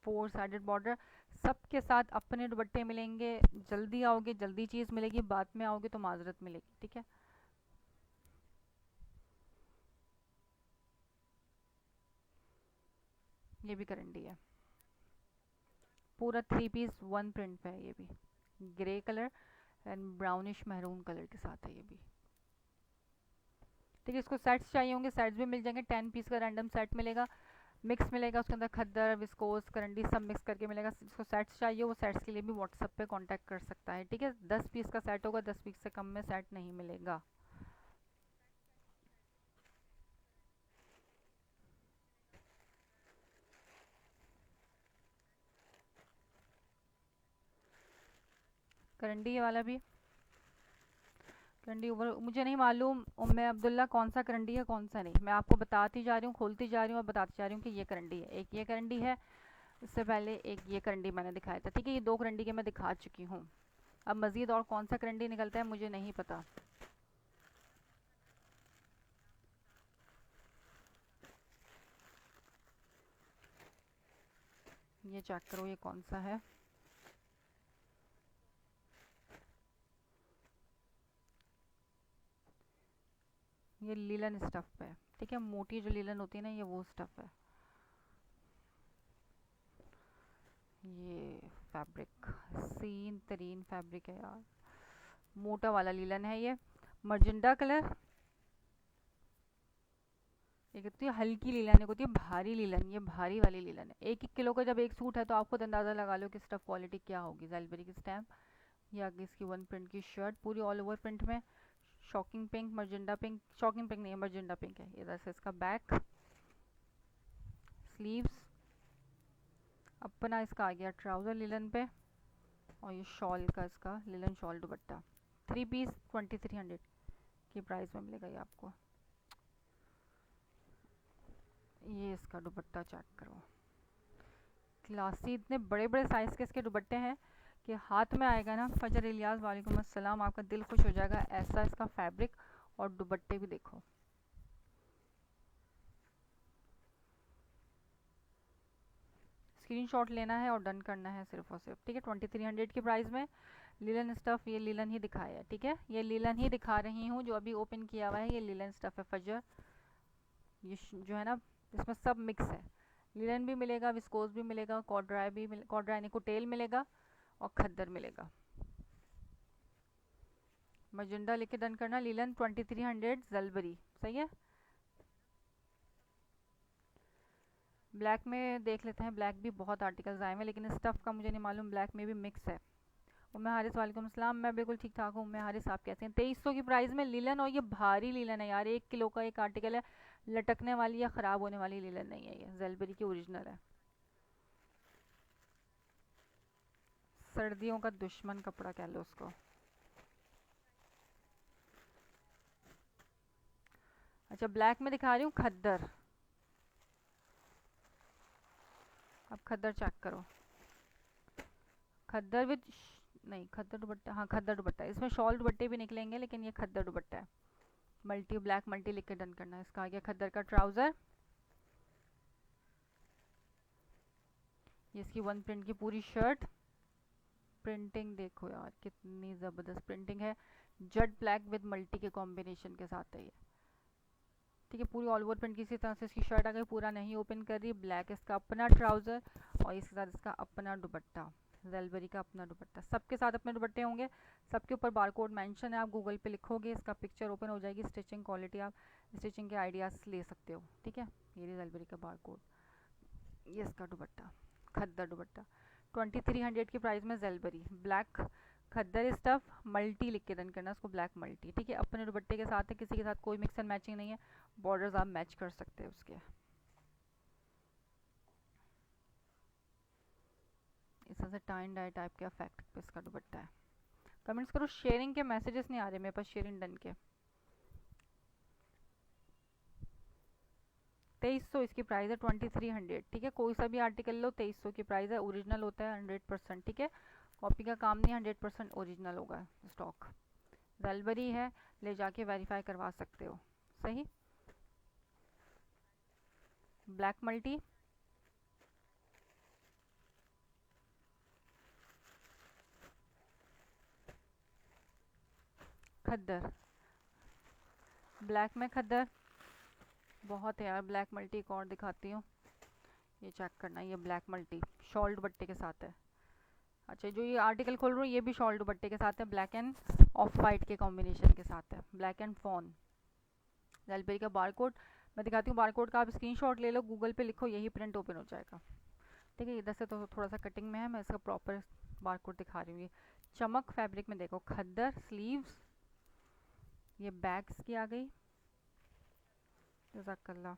4 साइडेड बॉर्डर, सबके साथ अपने दुपट्टे मिलेंगे। जल्दी आओगे जल्दी चीज़ मिलेगी, बाद में आओगे तो माजरत मिलेगी, ठीक है। ये भी करंडी है, पूरा 3 पीस 1 प्रिंट पे है, ये भी grey colour and brownish maroon colour के साथ है ये भी, ठीक है। इसको सेट्स चाहिए होंगे, सेट्स भी मिल जाएंगे, 10 पीस का रैंडम सेट मिलेगा, मिक्स मिलेगा, उसके अंदर खद्दर विस्कोस करंडी सब मिक्स करके मिलेगा। जिसको सेट्स चाहिए वो सेट्स के लिए भी व्हाट्सएप पे कांटेक्ट कर सकता है, ठीक है। 10 पीस का सेट होगा, 10 पीस से कम में सेट नहीं मिलेगा। करंडी वाला भी, करंडी ओवर मुझे नहीं मालूम उम्मे अब्दुल्ला कौन सा करंडी है कौन सा नहीं, मैं आपको बताती जा रही हूँ, खोलती जा रही हूँ और बताती जा रही हूँ कि ये करंडी है। एक ये करंडी है, इससे पहले एक ये करंडी मैंने दिखाया था, ठीक है। ये 2 करंडी के मैं दिखा चुकी हूँ, अब मज़ीद और कौन सा करंडी निकलता है मुझे नहीं पता। ये चेक करो ये कौन सा है, ये लीलन स्टफ पे है, ठीक है। मोटी जो लीलन होती है ना, ये वो स्टफ है। ये फैब्रिक सीन तरीन फैब्रिक है यार, मोटा वाला लीलन है ये, मर्जेंडा कलर। एक होती है हल्की लीलन, एक होती है भारी लीलन, ये भारी वाली लीलन है। 1-1 किलो का जब एक सूट है तो आप खुद अंदाज़ा लगा लो कि स्टफ क्वालिटी क्या होगी। जेलबेरी की स्टैम्प, ये आगे इसकी 1 प्रिंट की शर्ट पूरी ऑल ओवर प्रिंट में, shocking pink magenta pink, shocking pink नहीं है मर्जेंडा पिंक है। इधर से इसका बैक स्लीव्स, अपना इसका आ गया ट्राउज़र लीलन पे, और ये शॉल का इसका लीलन शॉल दुपट्टा। 3 पीस 2300 की प्राइस में मिलेगा ये आपको। ये इसका दुपट्टा चेक करो, क्लासी, इतने बड़े बड़े साइज़ के इसके दुपट्टे हैं कि हाथ में आएगा ना। फजर इलियास वालेकुम अस्सलाम, आपका दिल खुश हो जाएगा, ऐसा इसका फैब्रिक और दुपट्टे भी देखो। स्क्रीनशॉट लेना है और डन करना है सिर्फ और सिर्फ, ठीक है। 2300 की प्राइस में लीलन स्टफ, ये लीलन ही दिखाया है, ठीक है, ये लीलन ही दिखा रही हूँ। जो अभी ओपन किया हुआ है ये लीलन स्टफ है फजर, ये जो है ना इसमें सब मिक्स है। लीलन भी मिलेगा, विस्कोस भी मिलेगा, कॉर्ड्राई भी कॉर्ड्राई नहीं कुटेल मिलेगा और खद्दर मिलेगा। मजेंडा लेके डन करना। लीलन 2300 जलबरी, सही है। ब्लैक में देख लेते हैं, ब्लैक भी बहुत आर्टिकल्स आए हैं, लेकिन स्टफ का मुझे नहीं मालूम, ब्लैक में भी मिक्स है। उम्मे हारिस वालेकुम अस्सलाम, मैं बिल्कुल ठीक ठाक हूँ। उम्मे हारिस आप कैसे हैं? 2300 की प्राइस में लीलन, और ये भारी लीलन है यार, 1 किलो का एक आर्टिकल है, लटकने वाली या ख़राब होने वाली लीलन नहीं है, ये जेलबरी की ओरिजिनल है। सर्दियों का दुश्मन कपड़ा कह लो उसको। अच्छा ब्लैक में दिखा रही हूँ खद्दर, अब खद्दर चेक करो। खद्दर विद नहीं, खद्दर दुपट्टा, हाँ खद्दर दुपट्टा, इसमें शॉल दुपट्टे भी निकलेंगे, लेकिन ये खद्दर दुपट्टा है। मल्टी ब्लैक मल्टी लिख के डन करना है। इसका आ गया खद्दर का ट्राउज़र, ये इसकी वन प्रिंट की पूरी शर्ट। प्रिंटिंग देखो यार कितनी ज़बरदस्त प्रिंटिंग है, जेट ब्लैक विद मल्टी के कॉम्बिनेशन के साथ है ये, ठीक है। पूरी ऑल ओवर प्रिंट किसी तरह से इसकी शर्ट आ गई, पूरा नहीं ओपन कर रही। ब्लैक इसका अपना ट्राउज़र और इसके साथ इसका अपना दुपट्टा, जेलबरी का अपना दुपट्टा। सबके साथ अपने दुपट्टे होंगे, सबके ऊपर बारकोड मेंशन है, आप गूगल पे लिखोगे इसका पिक्चर ओपन हो जाएगी। स्टिचिंग क्वालिटी आप स्टिचिंग के आइडियाज़ ले सकते हो, ठीक है। ये जेलबरी का बारकोड, ये इसका दुपट्टा खद्दर दुपट्टा 2300 की प्राइस में जेलबरी ब्लैक खद्दर स्टफ मल्टी लिख के डन करना उसको, ब्लैक मल्टी, ठीक है। अपने दुपट्टे के साथ है, किसी के साथ कोई मिक्स एंड मैचिंग नहीं है, बॉर्डर्स आप मैच कर सकते हैं उसके। इस तरह से टाइन डाई टाइप के इफेक्ट पे इसका दुपट्टा है। कमेंट्स करो, शेयरिंग के मैसेजेस नहीं आ रहे मेरे पास, शेयरिंग डन के। 2300 इसकी प्राइस है, 2300, ठीक है। कोई सा भी आर्टिकल लो 2300 की प्राइस है, ओरिजिनल होता है 100%, ठीक है। कॉपी का काम नहीं, 100% ओरिजिनल होगा स्टॉक। जेलबरी है, ले जाके वेरीफाई करवा सकते हो, सही। ब्लैक मल्टी, खद्दर, ब्लैक में खद्दर बहुत है यार। ब्लैक मल्टी एक और दिखाती हूँ, ये चेक करना, ये ब्लैक मल्टी शॉल दुपट्टे के साथ है। अच्छा जो ये आर्टिकल खोल रहा हूँ ये भी शॉल दुपट्टे के साथ है, ब्लैक एंड ऑफ वाइट के कॉम्बिनेशन के साथ है, ब्लैक एंड फॉन। जेलबरी का बारकोड मैं दिखाती हूँ, बारकोड का आप स्क्रीनशॉट ले लो, गूगल पे लिखो, यही प्रिंट ओपन हो जाएगा, ठीक है। इधर से तो थोड़ा सा कटिंग में है, मैं इसका प्रॉपर बारकोड दिखा रही हूँ। ये चमक फैब्रिक में देखो, खद्दर स्लीव्स, ये बैग्स की आ गई, जज़ाकल्लाह।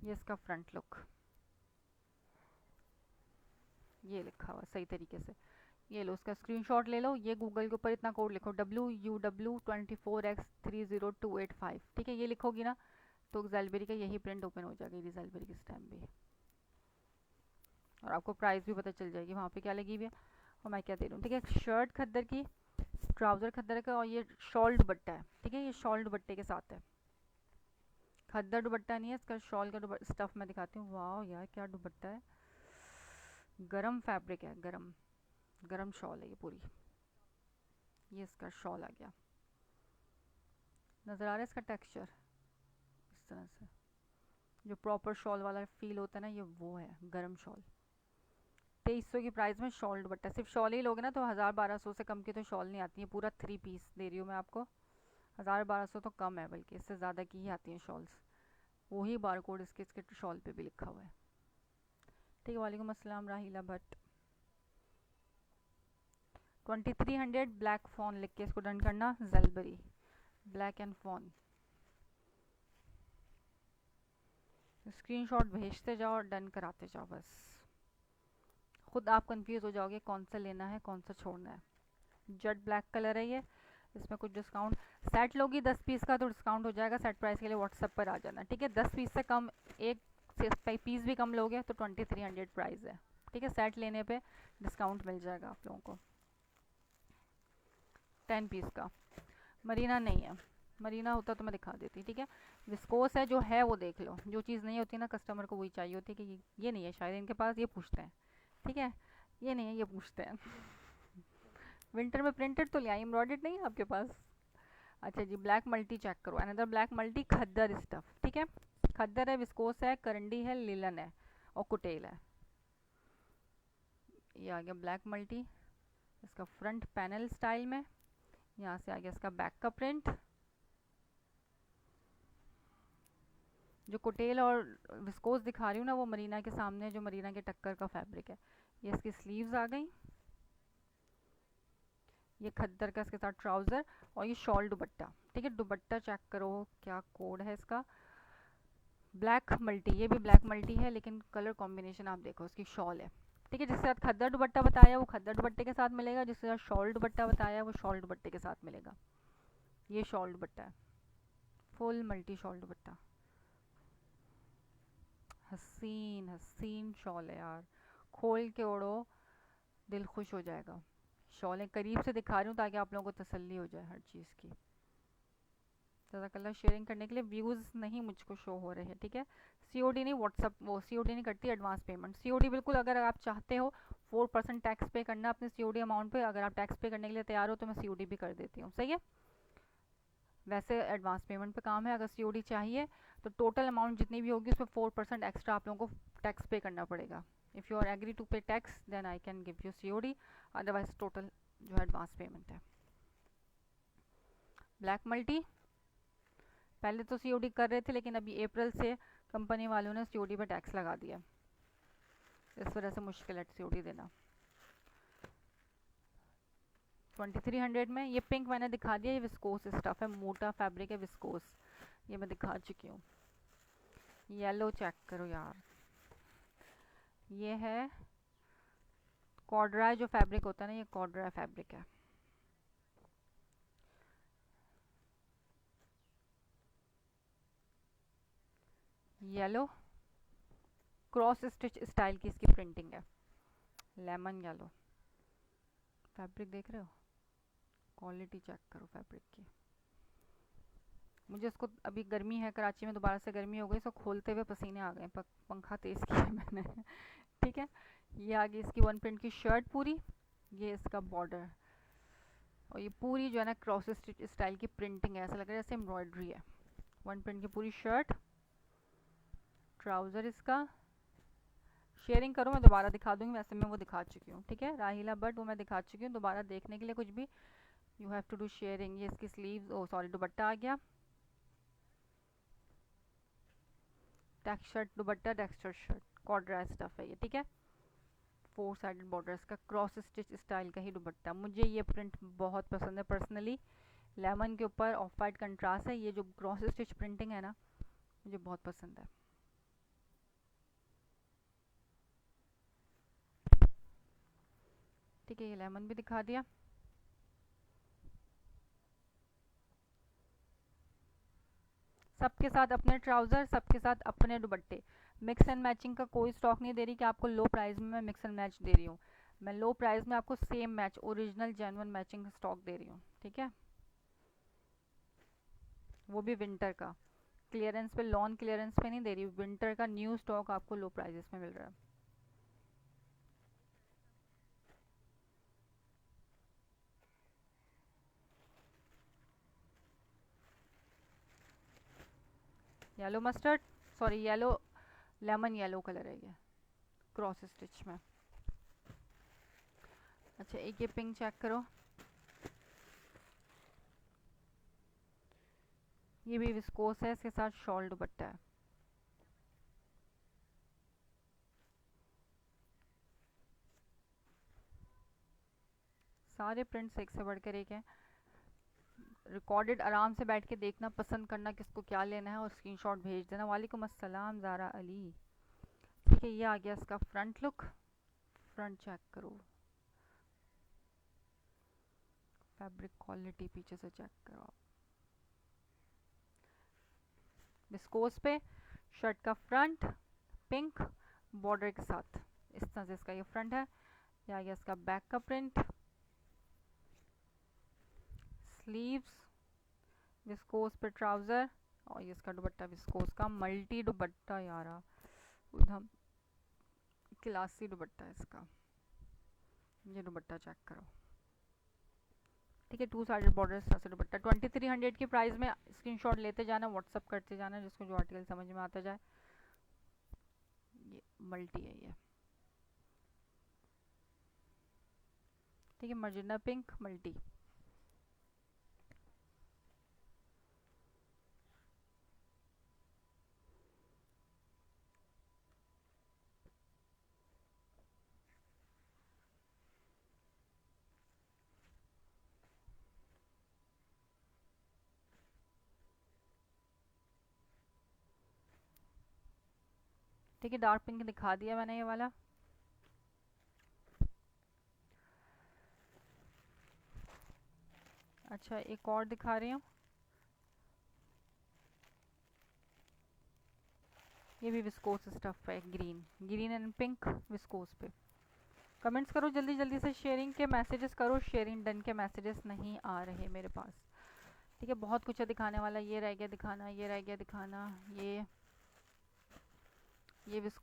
ये इसका फ्रंट लुक, ये लिखा हुआ सही तरीके से, ये लो उसका स्क्रीनशॉट ले लो। ये गूगल के ऊपर इतना कोड लिखो WUW24X30285, ठीक है। ये लिखोगी ना तो जेलबरी का यही प्रिंट ओपन हो जाएगा, ये जेलबरी की स्टैम्प भी, और आपको प्राइस भी पता चल जाएगी वहाँ पे क्या लगी हुई है और मैं क्या दे रही हूँ, ठीक है। शर्ट खद्दर की, ट्राउज़र खद्दर का, और ये शॉल दुपट्टा है, ठीक है। ये शॉल दुपट्टे के साथ है, खद्दर दुपट्टा नहीं है इसका, शॉल का स्टफ मैं दिखाती हूँ। वाह यार क्या दुपट्टा है, गरम फैब्रिक है, गरम गरम शॉल है ये पूरी। ये इसका शॉल आ गया, नज़र आ रहा है इसका टेक्सचर, इस तरह से जो प्रॉपर शॉल वाला फील होता है ना, ये वो है गरम शॉल। 2300 की प्राइस में शॉल दुपट्टा, सिर्फ शॉल ही लोगे ना तो 1000-1200 से कम की तो शॉल नहीं आती है। पूरा 3 पीस दे रही हूँ मैं आपको, 1000-1200 तो कम है, बल्कि इससे ज़्यादा की ही आती हैं शॉल्स। वही बारकोड इसके शॉल पे भी लिखा हुआ है, ठीक है। वालेकुम अस्सलाम राहिला भट्ट। 2300 ब्लैक फॉन लिख के इसको डन करना, जेलबरी ब्लैक एंड फॉन। स्क्रीनशॉट भेजते जाओ और डन कराते जाओ, बस खुद आप कंफ्यूज हो जाओगे कौन सा लेना है कौन सा छोड़ना है। जेट ब्लैक कलर है ये, इसमें कुछ डिस्काउंट, सेट लोगी 10 पीस का तो डिस्काउंट हो जाएगा। सेट प्राइस के लिए व्हाट्सएप पर आ जाना, ठीक है। 10 पीस से कम, एक पीस भी कम लोगे तो 2300 प्राइस है, ठीक है। सेट लेने पे डिस्काउंट मिल जाएगा आप लोगों को। 10 पीस का मरीना नहीं है, मरीना होता तो मैं दिखा देती, ठीक है। विस्कोस है जो है वो देख लो, जो चीज़ नहीं होती ना कस्टमर को वही चाहिए होती है कि ये नहीं है शायद इनके पास, ये पूछते हैं, ठीक है, ये नहीं है ये पूछते हैं। विंटर में प्रिंटेड तो ले आई, एम्ब्रॉयडर्ड नहीं है आपके पास। अच्छा जी, ब्लैक मल्टी चेक करो, अनदर ब्लैक मल्टी खद्दर स्टफ, ठीक है। खद्दर है, विस्कोस है, करंडी है, लिलन है और कुटेल है। ये आ गया ब्लैक मल्टी, इसका फ्रंट पैनल स्टाइल में, यहाँ से आ गया इसका बैक का प्रिंट। जो कुटेल और विस्कोस दिखा रही हूँ ना वो मरीना के सामने, जो मरीना के टक्कर का फैब्रिक है। ये इसकी स्लीव्स आ गई, ये खद्दर का इसके साथ ट्राउज़र और ये शॉल दुपट्टा, ठीक है। दुपट्टा चेक करो क्या कोड है इसका, ब्लैक मल्टी, ये भी ब्लैक मल्टी है लेकिन कलर कॉम्बिनेशन आप देखो, इसकी शॉल है, ठीक है। जिसके साथ खद्दर दुपट्टा बताया वो खद्दर दुपट्टे के साथ मिलेगा, जिसके साथ शॉल दुपट्टा बताया वो शॉल दुपट्टे के साथ मिलेगा। ये शॉल दुपट्टा है, फुल मल्टी शॉल दुपट्टा, हसीन हसीन शॉल है यार, खोल के ओढ़ो दिल खुश हो जाएगा। शॉलें करीब से दिखा रही हूँ ताकि आप लोगों को तसल्ली हो जाए हर चीज़ की। जज़ाकल्लाह, शेयरिंग करने के लिए व्यूज़ नहीं मुझको शो हो रहे हैं, ठीक है। सीओडी नहीं, व्हाट्सअप वो सीओडी नहीं करती, एडवांस पेमेंट। सीओडी बिल्कुल अगर आप चाहते हो 4% टैक्स पे करना अपने सीओडी अमाउंट पे, अगर आप टैक्स पे करने के लिए तैयार हो तो मैं सीओडी भी कर देती हूँ, सही है। वैसे एडवांस पेमेंट पे काम है, अगर सीओडी चाहिए तो टोटल अमाउंट जितनी भी होगी उसमें 4% एक्स्ट्रा आप लोगों को टैक्स पे करना पड़ेगा। If you are agree to pay tax then I can give you COD, otherwise total जो है एडवांस पेमेंट है। ब्लैक मल्टी पहले तो सीओडी कर रहे थे लेकिन अभी अप्रैल से कंपनी वालों ने सीओडी पे टैक्स लगा दिया, इस वजह से मुश्किल है सीओडी देना। 2300 में ये पिंक मैंने दिखा दिया, ये विस्कोस स्टफ है, मोटा फैब्रिक है विस्कोस, ये मैं दिखा चुकी हूँ। येलो चेक करो यार, ये है कॉर्ड्राय जो फैब्रिक होता है ना, ये कॉर्ड्राय फैब्रिक है। येलो क्रॉस स्टिच स्टाइल की इसकी प्रिंटिंग है, लेमन येलो फैब्रिक, देख रहे हो, क्वालिटी चेक करो फैब्रिक की। मुझे इसको अभी गर्मी है कराची में, दोबारा से गर्मी हो गई, इसको खोलते हुए पसीने आ गए, पंखा तेज़ किया है मैंने। ठीक है, ये आ गई इसकी वन प्रिंट की शर्ट पूरी, ये इसका बॉर्डर और ये पूरी जो है ना क्रॉस स्टिच स्टाइल की प्रिंटिंग है, ऐसा लग रहा है जैसे एम्ब्रॉयडरी है। वन प्रिंट की पूरी शर्ट, ट्राउज़र इसका, शेयरिंग करो मैं दोबारा दिखा दूंगी, वैसे मैं वो दिखा चुकी हूँ, ठीक है। राहिला बट वो मैं दिखा चुकी हूँ, दोबारा देखने के लिए कुछ भी you have to do sharing. ये इसकी स्लीव्स, ओ सॉरी दुपट्टा आ गया, texture dupatta, texture shirt, corduroy stuff है ये, ठीक है। 4 साइडेड बॉर्डर्स का क्रॉस स्टिच स्टाइल का ही दुपट्टा, मुझे ये प्रिंट बहुत पसंद है पर्सनली। लेमन के ऊपर ऑफ वाइट कंट्रास्ट है, ये जो क्रॉस स्टिच प्रिंटिंग है ना मुझे बहुत पसंद है। ठीक है, ये लेमन भी दिखा दिया। सबके साथ अपने ट्राउज़र, सबके साथ अपने दुपट्टे, मिक्स एंड मैचिंग का कोई स्टॉक नहीं दे रही कि आपको लो प्राइस में मैं मिक्स एंड मैच दे रही हूँ, मैं लो प्राइस में आपको same match original genuine matching stock दे रही हूँ, ठीक है। वो भी विंटर का, क्लियरेंस पे, लॉन क्लियरेंस पे नहीं दे रही, विंटर का न्यू स्टॉक आपको लो प्राइजेस में मिल रहा है। Yellow mustard, sorry yellow lemon yellow colour है ये क्रॉस स्टिच में। अच्छा, एक ये पिंक चेक करो, ये भी विस्कोस है, इसके साथ शॉल दुपट्टा है। सारे प्रिंट्स एक से बढ़कर एक हैं, रिकॉर्डेड आराम से बैठ के देखना, पसंद करना किसको क्या लेना है और स्क्रीनशॉट भेज देना। वालेकुम अस्सलाम ज़ारा अली। ठीक है, ये आ गया इसका फ्रंट लुक, फ्रंट चेक करो, फैब्रिक क्वालिटी पीछे से चेक करो। विस्कोस पे शर्ट का फ्रंट पिंक बॉर्डर के साथ, इस तरह से इसका ये फ्रंट है। ये आ गया इसका बैक का प्रिंट, स्लीव्स, विस्कोस पे ट्राउज़र, और ये इसका दुपट्टा विस्कोस का मल्टी दुपट्टा यार, एकदम क्लासी दुपट्टा है इसका। ये दुपट्टा चेक करो, ठीक है, 2 साइडेड बॉर्डर से दुपट्टा। 2300 की प्राइस में स्क्रीनशॉट लेते जाना, व्हाट्सअप करते जाना, जिसको जो आर्टिकल समझ में आता जाए। ये मल्टी है ये, ठीक है, मर्जिना पिंक मल्टी। ठीक है, डार्क पिंक दिखा दिया मैंने ये वाला। अच्छा, एक और दिखा रही हूँ, ये भी विस्कोस स्टफ है, ग्रीन एंड पिंक विस्कोस पे। कमेंट्स करो जल्दी जल्दी से, शेयरिंग के मैसेजेस करो, शेयरिंग डन के मैसेजेस नहीं आ रहे मेरे पास, ठीक है। बहुत कुछ है दिखाने वाला, ये रह गया दिखाना, ये रह गया दिखाना, ये